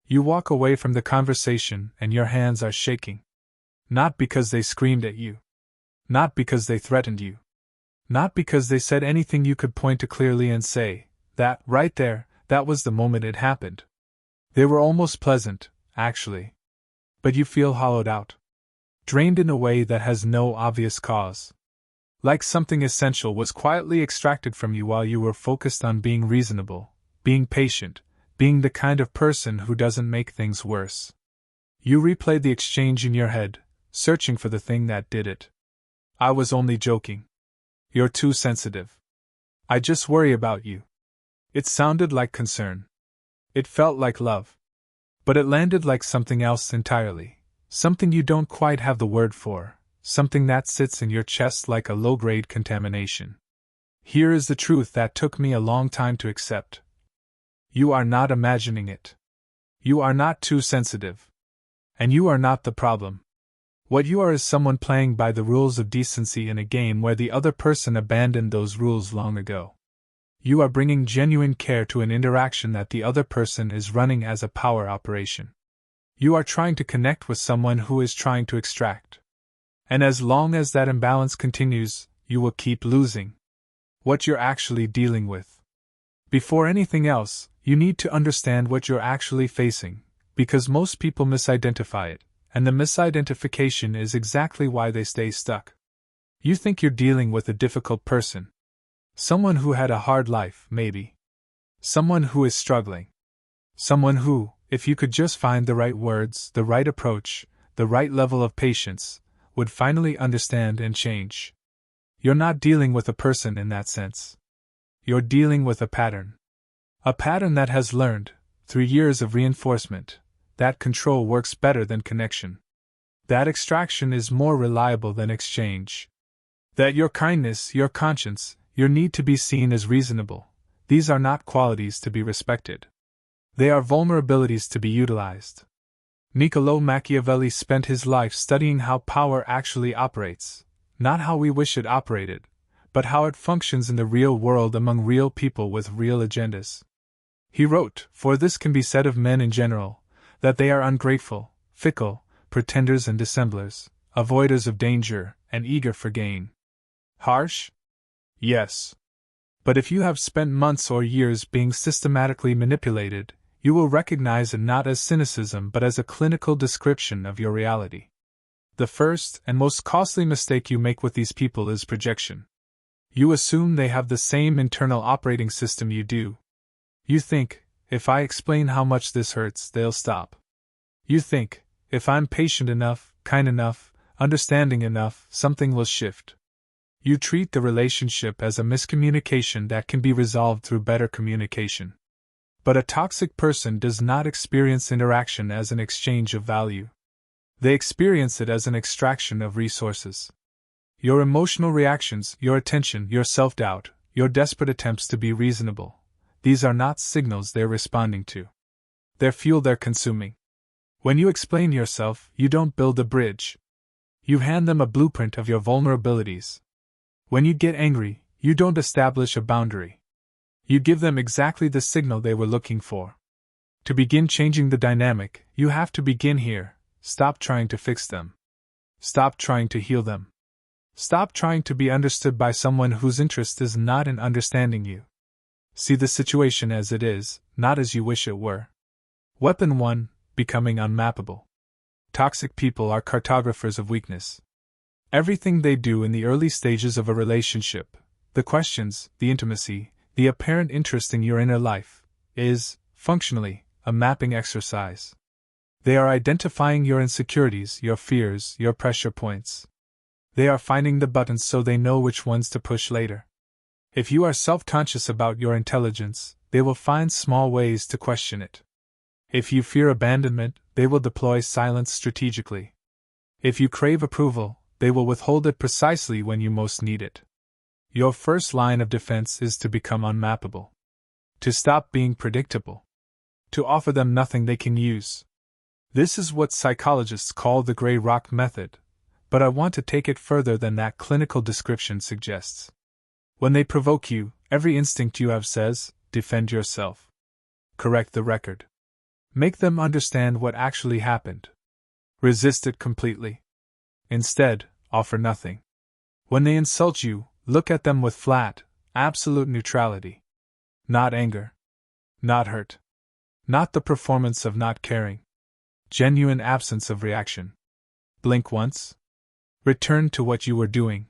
You walk away from the conversation and your hands are shaking. Not because they screamed at you. Not because they threatened you. Not because they said anything you could point to clearly and say, that, right there, that was the moment it happened. They were almost pleasant, actually. But you feel hollowed out. Drained in a way that has no obvious cause. Like something essential was quietly extracted from you while you were focused on being reasonable, being patient, being the kind of person who doesn't make things worse. You replay the exchange in your head, searching for the thing that did it. I was only joking. You're too sensitive. I just worry about you. It sounded like concern. It felt like love. But it landed like something else entirely. Something you don't quite have the word for. Something that sits in your chest like a low-grade contamination. Here is the truth that took me a long time to accept. You are not imagining it. You are not too sensitive. And you are not the problem. What you are is someone playing by the rules of decency in a game where the other person abandoned those rules long ago. You are bringing genuine care to an interaction that the other person is running as a power operation. You are trying to connect with someone who is trying to extract. And as long as that imbalance continues, you will keep losing what you're actually dealing with. Before anything else, you need to understand what you're actually facing, because most people misidentify it, and the misidentification is exactly why they stay stuck. You think you're dealing with a difficult person. Someone who had a hard life, maybe. Someone who is struggling. Someone who, if you could just find the right words, the right approach, the right level of patience, would finally understand and change. You're not dealing with a person in that sense. You're dealing with a pattern. A pattern that has learned, through years of reinforcement, that control works better than connection. That extraction is more reliable than exchange. That your kindness, your conscience, your need to be seen as reasonable, these are not qualities to be respected. They are vulnerabilities to be utilized. Niccolò Machiavelli spent his life studying how power actually operates, not how we wish it operated, but how it functions in the real world among real people with real agendas. He wrote, "For this can be said of men in general, that they are ungrateful, fickle, pretenders and dissemblers, avoiders of danger, and eager for gain." Harsh? Yes. But if you have spent months or years being systematically manipulated, you will recognize it not as cynicism but as a clinical description of your reality. The first and most costly mistake you make with these people is projection. You assume they have the same internal operating system you do. You think, if I explain how much this hurts, they'll stop. You think, if I'm patient enough, kind enough, understanding enough, something will shift. You treat the relationship as a miscommunication that can be resolved through better communication. But a toxic person does not experience interaction as an exchange of value. They experience it as an extraction of resources. Your emotional reactions, your attention, your self-doubt, your desperate attempts to be reasonable, these are not signals they're responding to. They're fuel they're consuming. When you explain yourself, you don't build a bridge. You hand them a blueprint of your vulnerabilities. When you get angry, you don't establish a boundary. You give them exactly the signal they were looking for. To begin changing the dynamic, you have to begin here. Stop trying to fix them. Stop trying to heal them. Stop trying to be understood by someone whose interest is not in understanding you. See the situation as it is, not as you wish it were. Weapon 1, becoming unmappable. Toxic people are cartographers of weakness. Everything they do in the early stages of a relationship, the questions, the intimacy, the apparent interest in your inner life, is, functionally, a mapping exercise. They are identifying your insecurities, your fears, your pressure points. They are finding the buttons so they know which ones to push later. If you are self-conscious about your intelligence, they will find small ways to question it. If you fear abandonment, they will deploy silence strategically. If you crave approval, they will withhold it precisely when you most need it. Your first line of defense is to become unmappable. To stop being predictable. To offer them nothing they can use. This is what psychologists call the gray rock method, but I want to take it further than that clinical description suggests. When they provoke you, every instinct you have says, defend yourself. Correct the record. Make them understand what actually happened. Resist it completely. Instead, offer nothing. When they insult you, look at them with flat, absolute neutrality. Not anger. Not hurt. Not the performance of not caring. Genuine absence of reaction. Blink once. Return to what you were doing.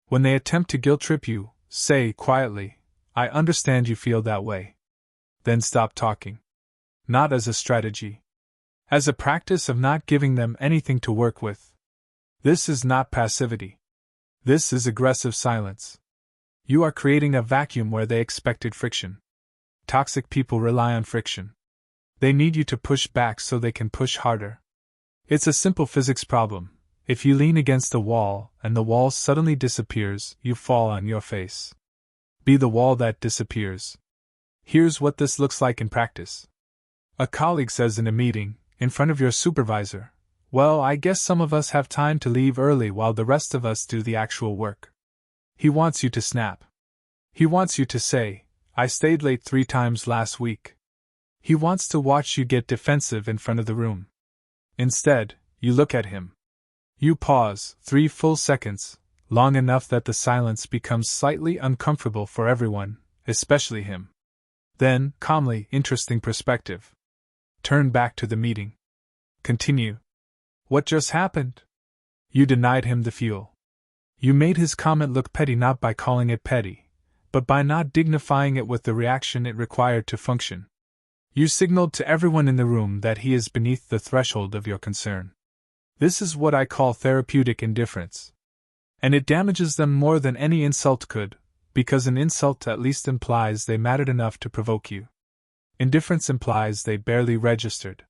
When they attempt to guilt-trip you, say quietly, "I understand you feel that way." Then stop talking. Not as a strategy. As a practice of not giving them anything to work with. This is not passivity. This is aggressive silence. You are creating a vacuum where they expected friction. Toxic people rely on friction. They need you to push back so they can push harder. It's a simple physics problem. If you lean against a wall and the wall suddenly disappears, you fall on your face. Be the wall that disappears. Here's what this looks like in practice. A colleague says in a meeting, in front of your supervisor, "Well, I guess some of us have time to leave early while the rest of us do the actual work." He wants you to snap. He wants you to say, "I stayed late 3 times last week." He wants to watch you get defensive in front of the room. Instead, you look at him. You pause 3 full seconds, long enough that the silence becomes slightly uncomfortable for everyone, especially him. Then, calmly, interesting perspective. Turn back to the meeting. Continue. What just happened? You denied him the fuel. You made his comment look petty not by calling it petty, but by not dignifying it with the reaction it required to function. You signaled to everyone in the room that he is beneath the threshold of your concern. This is what I call therapeutic indifference. And it damages them more than any insult could, because an insult at least implies they mattered enough to provoke you. Indifference implies they barely registered.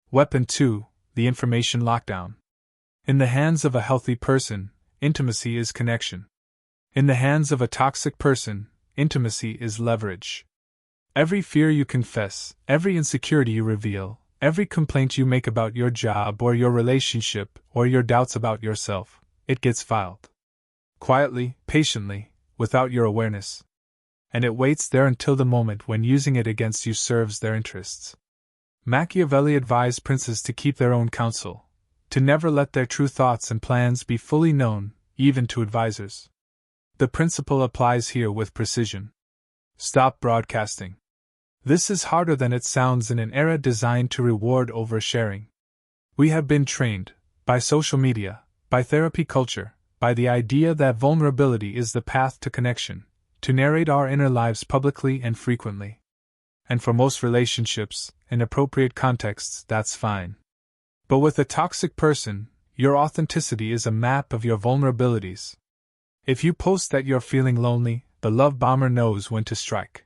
Weapon 2, the information lockdown. In the hands of a healthy person, intimacy is connection. In the hands of a toxic person, intimacy is leverage. Every fear you confess, every insecurity you reveal, every complaint you make about your job or your relationship or your doubts about yourself, it gets filed. Quietly, patiently, without your awareness. And it waits there until the moment when using it against you serves their interests. Machiavelli advised princes to keep their own counsel, to never let their true thoughts and plans be fully known, even to advisors. The principle applies here with precision. Stop broadcasting. This is harder than it sounds in an era designed to reward oversharing. We have been trained, by social media, by therapy culture, by the idea that vulnerability is the path to connection, to narrate our inner lives publicly and frequently. And for most relationships, in appropriate contexts, that's fine. But with a toxic person, your authenticity is a map of your vulnerabilities. If you post that you're feeling lonely, the love bomber knows when to strike.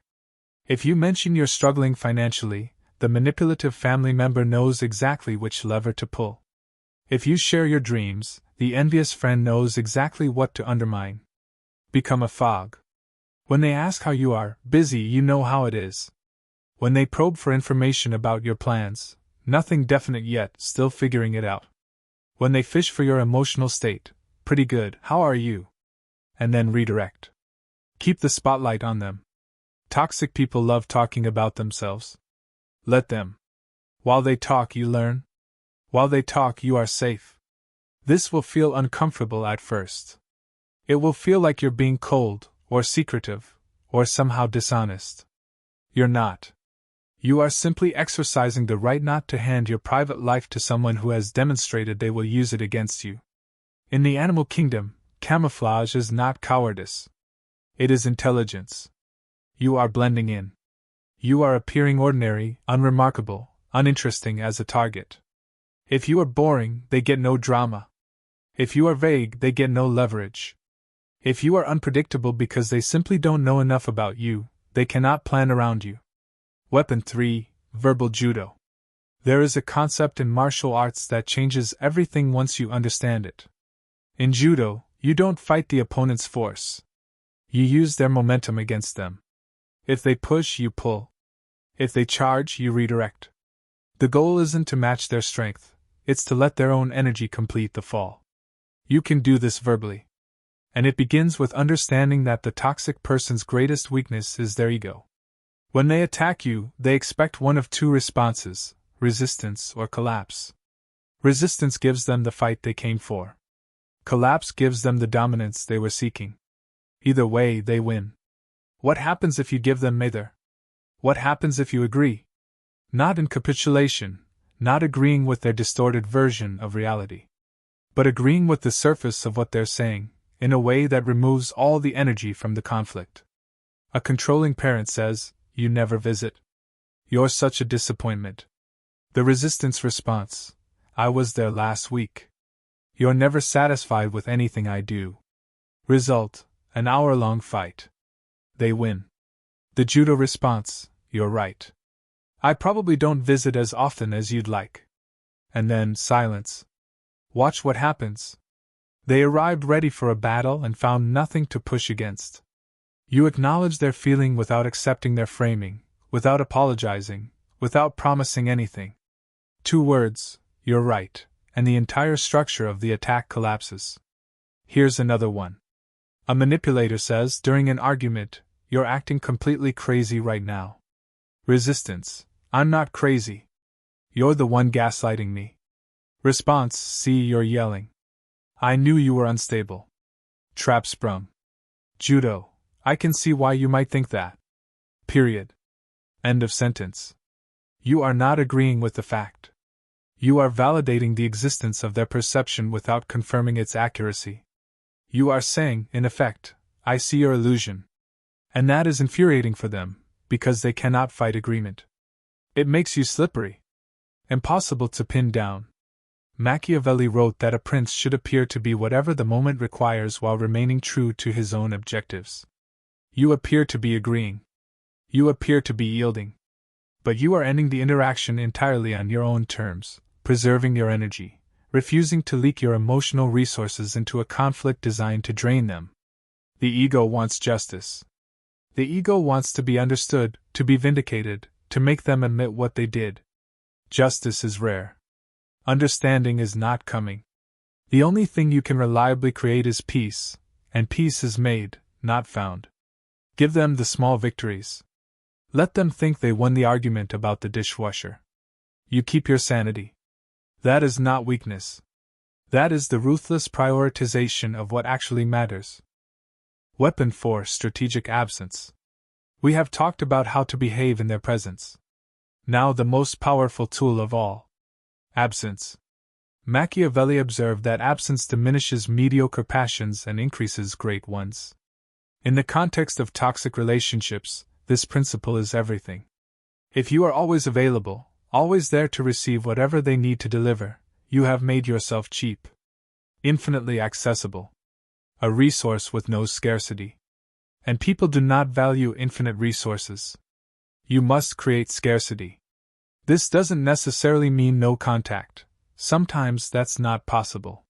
If you mention you're struggling financially, the manipulative family member knows exactly which lever to pull. If you share your dreams, the envious friend knows exactly what to undermine. Become a fog. When they ask how you are, busy, you know how it is. When they probe for information about your plans, nothing definite yet, still figuring it out. When they fish for your emotional state, pretty good, how are you? And then redirect. Keep the spotlight on them. Toxic people love talking about themselves. Let them. While they talk, you learn. While they talk, you are safe. This will feel uncomfortable at first. It will feel like you're being cold, or secretive, or somehow dishonest. You're not. You are simply exercising the right not to hand your private life to someone who has demonstrated they will use it against you. In the animal kingdom, camouflage is not cowardice. It is intelligence. You are blending in. You are appearing ordinary, unremarkable, uninteresting as a target. If you are boring, they get no drama. If you are vague, they get no leverage. If you are unpredictable because they simply don't know enough about you, they cannot plan around you. Weapon 3, verbal judo. There is a concept in martial arts that changes everything once you understand it. In judo, you don't fight the opponent's force. You use their momentum against them. If they push, you pull. If they charge, you redirect. The goal isn't to match their strength, it's to let their own energy complete the fall. You can do this verbally. And it begins with understanding that the toxic person's greatest weakness is their ego. When they attack you, they expect one of two responses: resistance or collapse. Resistance gives them the fight they came for. Collapse gives them the dominance they were seeking. Either way, they win. What happens if you give them neither? What happens if you agree? Not in capitulation, not agreeing with their distorted version of reality, but agreeing with the surface of what they're saying, in a way that removes all the energy from the conflict. A controlling parent says, "You never visit. You're such a disappointment." The resistance response: "I was there last week. You're never satisfied with anything I do." Result: an hour-long fight. They win. The judo response: "You're right. I probably don't visit as often as you'd like." And then silence. Watch what happens. They arrived ready for a battle and found nothing to push against. You acknowledge their feeling without accepting their framing, without apologizing, without promising anything. 2 words, "You're right," and the entire structure of the attack collapses. Here's another one. A manipulator says during an argument, "You're acting completely crazy right now." Resistance: "I'm not crazy. You're the one gaslighting me." Response: "See, you're yelling. I knew you were unstable." Trap sprung. Judo: "I can see why you might think that. Period. End of sentence." You are not agreeing with the fact. You are validating the existence of their perception without confirming its accuracy. You are saying, in effect, "I see your illusion." And that is infuriating for them, because they cannot fight agreement. It makes you slippery. Impossible to pin down. Machiavelli wrote that a prince should appear to be whatever the moment requires while remaining true to his own objectives. You appear to be agreeing. You appear to be yielding. But you are ending the interaction entirely on your own terms, preserving your energy, refusing to leak your emotional resources into a conflict designed to drain them. The ego wants justice. The ego wants to be understood, to be vindicated, to make them admit what they did. Justice is rare. Understanding is not coming. The only thing you can reliably create is peace, and peace is made, not found. Give them the small victories. Let them think they won the argument about the dishwasher. You keep your sanity. That is not weakness. That is the ruthless prioritization of what actually matters. Weapon 4: Strategic absence. We have talked about how to behave in their presence. Now the most powerful tool of all: absence. Machiavelli observed that absence diminishes mediocre passions and increases great ones. In the context of toxic relationships, this principle is everything. If you are always available, always there to receive whatever they need to deliver, you have made yourself cheap. Infinitely accessible. A resource with no scarcity. And people do not value infinite resources. You must create scarcity. This doesn't necessarily mean no contact. Sometimes that's not possible.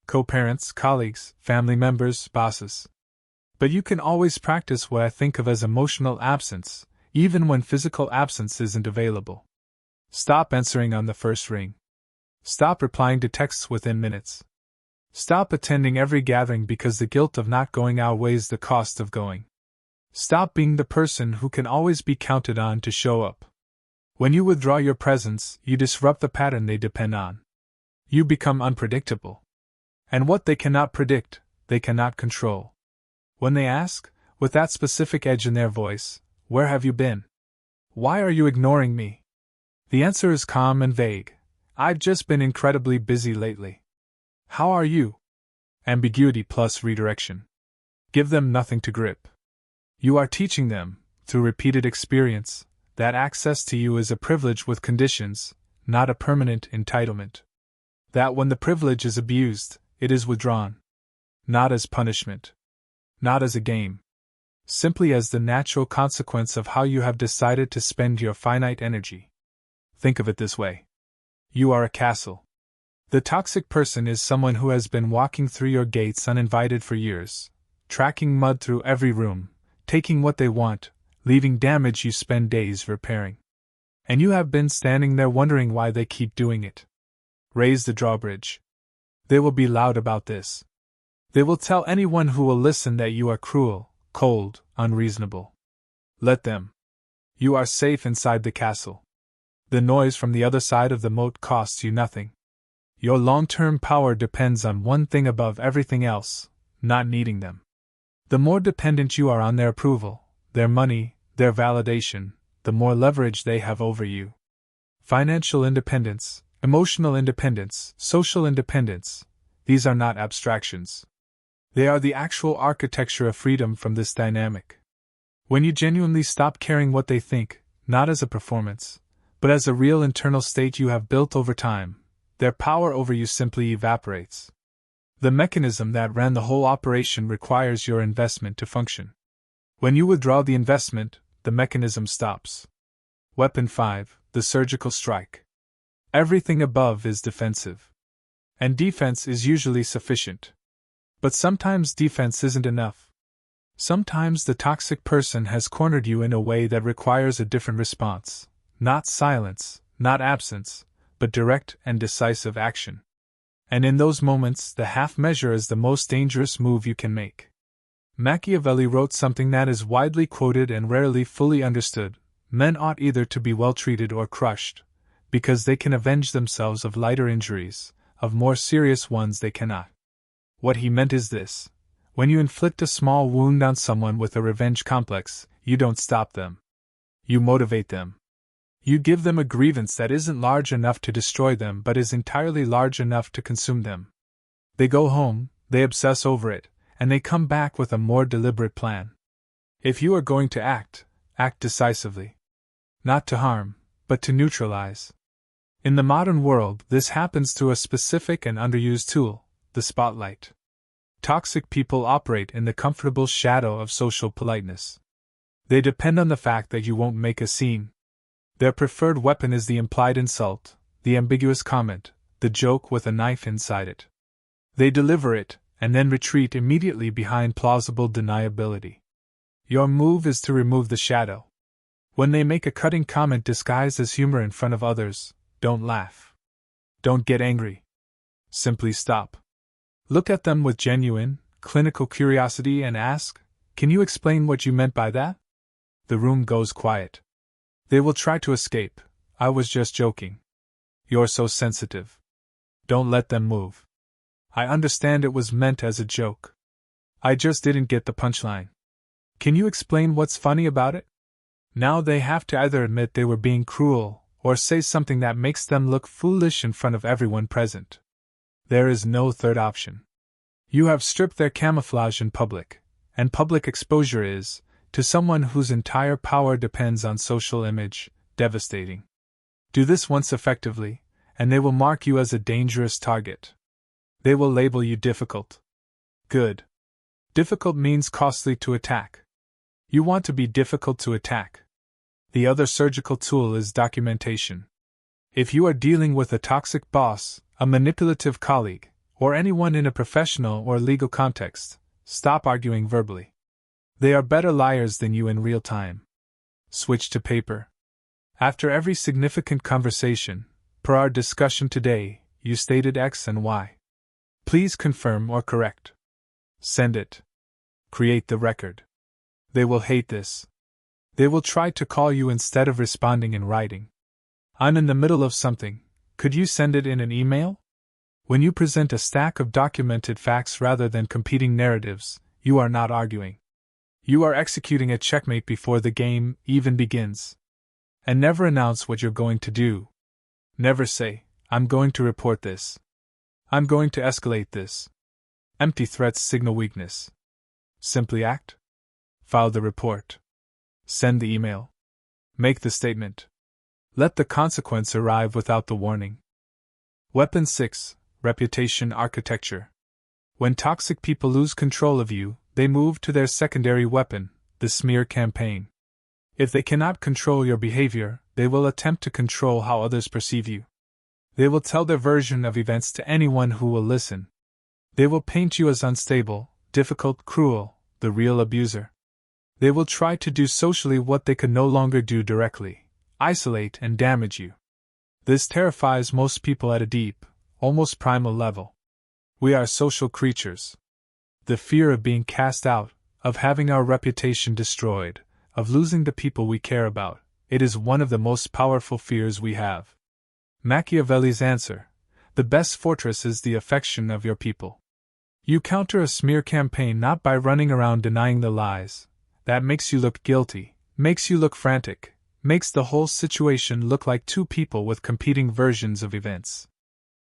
Co-parents, colleagues, family members, bosses. But you can always practice what I think of as emotional absence, even when physical absence isn't available. Stop answering on the first ring. Stop replying to texts within minutes. Stop attending every gathering because the guilt of not going outweighs the cost of going. Stop being the person who can always be counted on to show up. When you withdraw your presence, you disrupt the pattern they depend on. You become unpredictable. And what they cannot predict, they cannot control. When they ask, with that specific edge in their voice, "Where have you been? Why are you ignoring me?" the answer is calm and vague. "I've just been incredibly busy lately." How are you? Ambiguity plus redirection. Give them nothing to grip. You are teaching them, through repeated experience, that access to you is a privilege with conditions, not a permanent entitlement. That when the privilege is abused, it is withdrawn. Not as punishment. Not as a game. Simply as the natural consequence of how you have decided to spend your finite energy. Think of it this way. You are a castle. The toxic person is someone who has been walking through your gates uninvited for years, tracking mud through every room, taking what they want, leaving damage you spend days repairing. And you have been standing there wondering why they keep doing it. Raise the drawbridge. They will be loud about this. They will tell anyone who will listen that you are cruel, cold, unreasonable. Let them. You are safe inside the castle. The noise from the other side of the moat costs you nothing. Your long-term power depends on one thing above everything else: not needing them. The more dependent you are on their approval, their money, their validation, the more leverage they have over you. Financial independence, emotional independence, social independence, these are not abstractions. They are the actual architecture of freedom from this dynamic. When you genuinely stop caring what they think, not as a performance, but as a real internal state you have built over time, their power over you simply evaporates. The mechanism that ran the whole operation requires your investment to function. When you withdraw the investment, the mechanism stops. Weapon 5, the surgical strike. Everything above is defensive. And defense is usually sufficient. But sometimes defense isn't enough. Sometimes the toxic person has cornered you in a way that requires a different response. Not silence, not absence, but direct and decisive action. And in those moments, the half measure is the most dangerous move you can make. Machiavelli wrote something that is widely quoted and rarely fully understood: men ought either to be well treated or crushed, because they can avenge themselves of lighter injuries, of more serious ones they cannot. What he meant is this: when you inflict a small wound on someone with a revenge complex, you don't stop them. You motivate them. You give them a grievance that isn't large enough to destroy them but is entirely large enough to consume them. They go home, they obsess over it, and they come back with a more deliberate plan. If you are going to act, act decisively. Not to harm, but to neutralize. In the modern world, this happens through a specific and underused tool: the spotlight. Toxic people operate in the comfortable shadow of social politeness. They depend on the fact that you won't make a scene. Their preferred weapon is the implied insult, the ambiguous comment, the joke with a knife inside it. They deliver it, and then retreat immediately behind plausible deniability. Your move is to remove the shadow. When they make a cutting comment disguised as humor in front of others, don't laugh. Don't get angry. Simply stop. Look at them with genuine, clinical curiosity and ask, "Can you explain what you meant by that?" The room goes quiet. They will try to escape. "I was just joking." You're so sensitive. Don't let them move. "I understand it was meant as a joke. I just didn't get the punchline." "Can you explain what's funny about it?" Now they have to either admit they were being cruel, or say something that makes them look foolish in front of everyone present. There is no third option. You have stripped their camouflage in public, and public exposure is, to someone whose entire power depends on social image, devastating. Do this once effectively, and they will mark you as a dangerous target. They will label you difficult. Good. Difficult means costly to attack. You want to be difficult to attack. The other surgical tool is documentation. If you are dealing with a toxic boss, a manipulative colleague, or anyone in a professional or legal context, stop arguing verbally. They are better liars than you in real time. Switch to paper. After every significant conversation, per our discussion today, you stated X and Y. Please confirm or correct. Send it. Create the record. They will hate this. They will try to call you instead of responding in writing. "I'm in the middle of something. Could you send it in an email?" When you present a stack of documented facts rather than competing narratives, you are not arguing. You are executing a checkmate before the game even begins. And never announce what you're going to do. Never say, "I'm going to report this. I'm going to escalate this." Empty threats signal weakness. Simply act. File the report. Send the email. Make the statement. Let the consequence arrive without the warning. Weapon 6. Reputation architecture. When toxic people lose control of you, they move to their secondary weapon, the smear campaign. If they cannot control your behavior, they will attempt to control how others perceive you. They will tell their version of events to anyone who will listen. They will paint you as unstable, difficult, cruel, the real abuser. They will try to do socially what they could no longer do directly: isolate and damage you. This terrifies most people at a deep, almost primal level. We are social creatures. The fear of being cast out, of having our reputation destroyed, of losing the people we care about, It is one of the most powerful fears we have. Machiavelli's answer: the best fortress is the affection of your people. You counter a smear campaign not by running around denying the lies. That makes you look guilty, makes you look frantic, makes the whole situation look like two people with competing versions of events.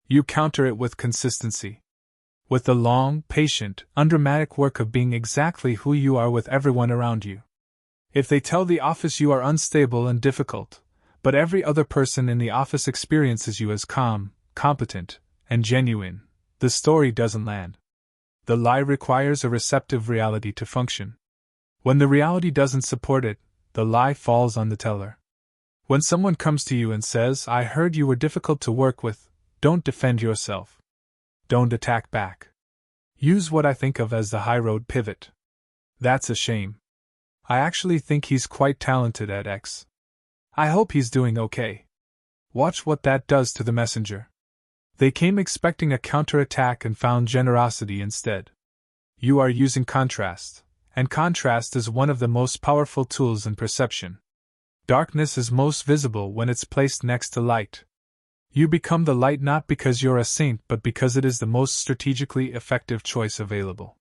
You counter it with consistency. With the long, patient, undramatic work of being exactly who you are with everyone around you. If they tell the office you are unstable and difficult, but every other person in the office experiences you as calm, competent, and genuine, the story doesn't land. The lie requires a receptive reality to function. When the reality doesn't support it, the lie falls on the teller. When someone comes to you and says, "I heard you were difficult to work with," don't defend yourself. Don't attack back. Use what I think of as the high road pivot. That's a shame. I actually think he's quite talented at X. I hope he's doing okay. Watch what that does to the messenger. They came expecting a counterattack and found generosity instead. You are using contrast, and contrast is one of the most powerful tools in perception. Darkness is most visible when it's placed next to light. You become the light not because you're a saint but because it is the most strategically effective choice available.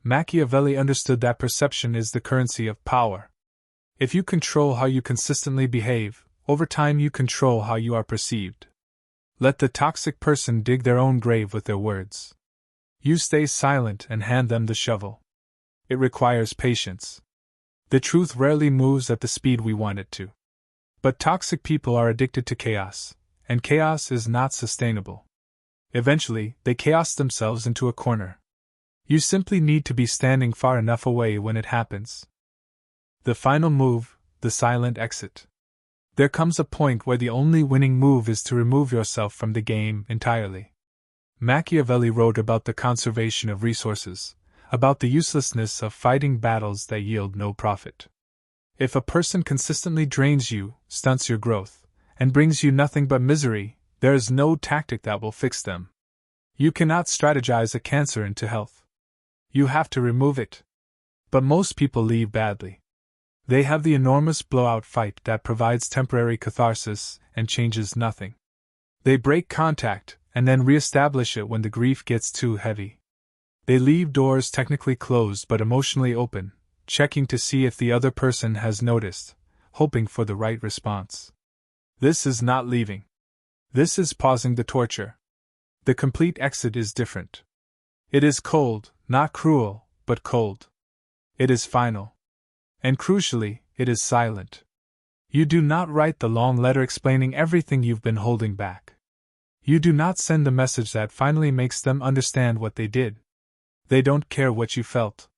Machiavelli understood that perception is the currency of power. If you control how you consistently behave, over time you control how you are perceived. Let the toxic person dig their own grave with their words. You stay silent and hand them the shovel. It requires patience. The truth rarely moves at the speed we want it to. But toxic people are addicted to chaos, and chaos is not sustainable. Eventually, they chaos themselves into a corner. You simply need to be standing far enough away when it happens. The final move, the silent exit. There comes a point where the only winning move is to remove yourself from the game entirely. Machiavelli wrote about the conservation of resources, about the uselessness of fighting battles that yield no profit. If a person consistently drains you, stunts your growth, and brings you nothing but misery, there is no tactic that will fix them. You cannot strategize a cancer into health. You have to remove it. But most people leave badly. They have the enormous blowout fight that provides temporary catharsis and changes nothing. They break contact and then re-establish it when the grief gets too heavy. They leave doors technically closed but emotionally open, checking to see if the other person has noticed, hoping for the right response. This is not leaving. This is pausing the torture. The complete exit is different. It is cold, not cruel, but cold. It is final. And crucially, it is silent. You do not write the long letter explaining everything you've been holding back. You do not send the message that finally makes them understand what they did. They don't care what you felt.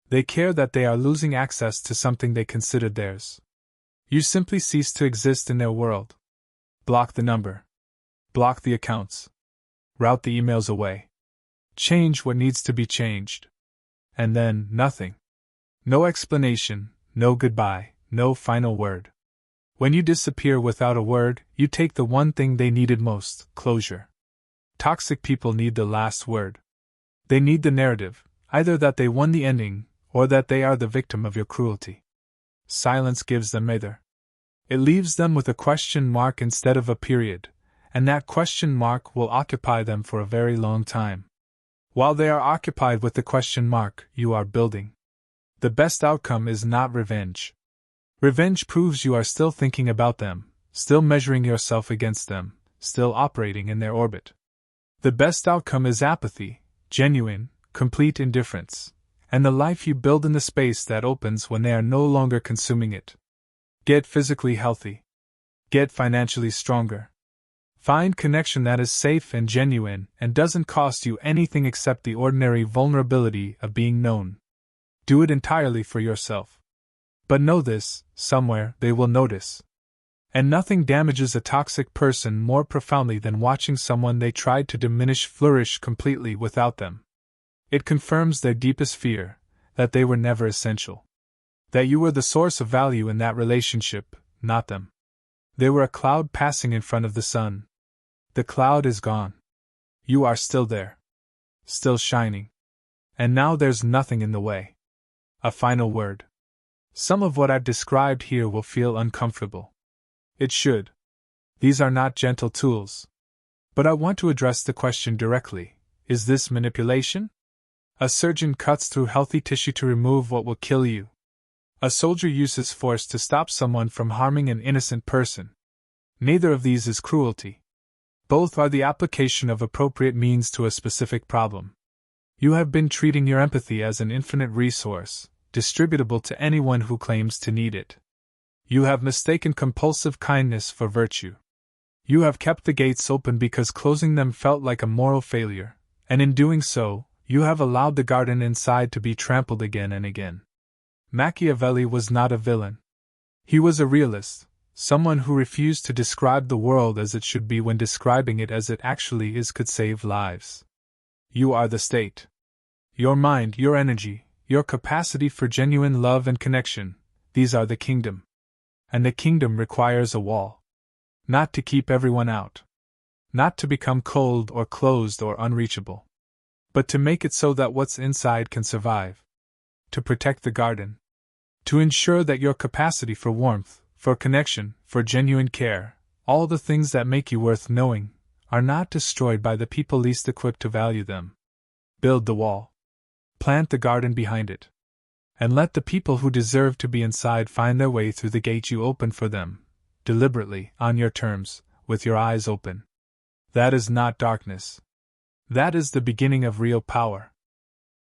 They care that they are losing access to something they considered theirs. You simply cease to exist in their world. Block the number. Block the accounts. Route the emails away. Change what needs to be changed. And then, nothing. No explanation, no goodbye, no final word. When you disappear without a word, you take the one thing they needed most, closure. Toxic people need the last word. They need the narrative, either that they won the ending, or that they are the victim of your cruelty. Silence gives them either. It leaves them with a question mark instead of a period, and that question mark will occupy them for a very long time. While they are occupied with the question mark, you are building. The best outcome is not revenge. Revenge proves you are still thinking about them, still measuring yourself against them, still operating in their orbit. The best outcome is apathy, genuine, complete indifference, and the life you build in the space that opens when they are no longer consuming it. Get physically healthy. Get financially stronger. Find connection that is safe and genuine and doesn't cost you anything except the ordinary vulnerability of being known. Do it entirely for yourself. But know this, somewhere they will notice. And nothing damages a toxic person more profoundly than watching someone they tried to diminish flourish completely without them. It confirms their deepest fear, that they were never essential. That you were the source of value in that relationship, not them. They were a cloud passing in front of the sun. The cloud is gone. You are still there. Still shining. And now there's nothing in the way. A final word. Some of what I've described here will feel uncomfortable. It should. These are not gentle tools. But I want to address the question directly. Is this manipulation? A surgeon cuts through healthy tissue to remove what will kill you. A soldier uses force to stop someone from harming an innocent person. Neither of these is cruelty. Both are the application of appropriate means to a specific problem. You have been treating your empathy as an infinite resource, distributable to anyone who claims to need it. You have mistaken compulsive kindness for virtue. You have kept the gates open because closing them felt like a moral failure, and in doing so, you have allowed the garden inside to be trampled again and again. Machiavelli was not a villain. He was a realist, someone who refused to describe the world as it should be when describing it as it actually is could save lives. You are the state. Your mind, your energy, your capacity for genuine love and connection, these are the kingdom. And the kingdom requires a wall. Not to keep everyone out. Not to become cold or closed or unreachable. But to make it so that what's inside can survive. To protect the garden. To ensure that your capacity for warmth, for connection, for genuine care, all the things that make you worth knowing, are not destroyed by the people least equipped to value them. Build the wall. Plant the garden behind it. And let the people who deserve to be inside find their way through the gate you open for them, deliberately, on your terms, with your eyes open. That is not darkness. That is the beginning of real power.